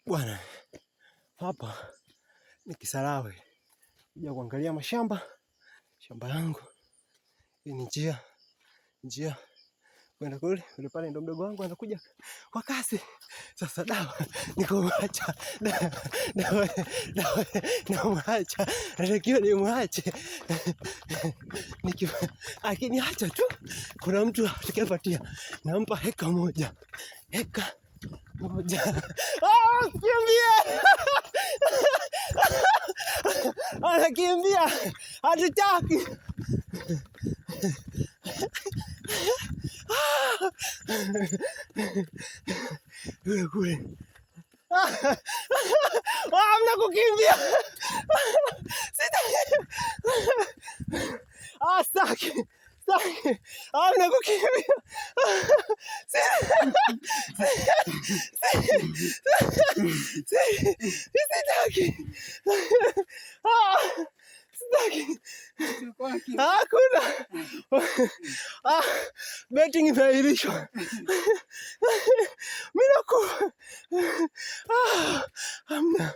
Bwana, hapa ni Kisarawe. Kuja kuangalia shamba yangu. Hii ni njia kwenda kule pale, ndo mdogo wangu anakuja kwa kasi. Sasa dawa nikomwacha, dawa natakiwa nimwache. Akiniacha tu kuna mtu atakayepatia, nampa heka moja. Kimbia! Anakimbia, hatutaki. Kule mna kukimbia. Staki. Mna kukimbia. Sitaki. Hakuna. Betting imeahirishwa. Mimi nakufa. Hamna.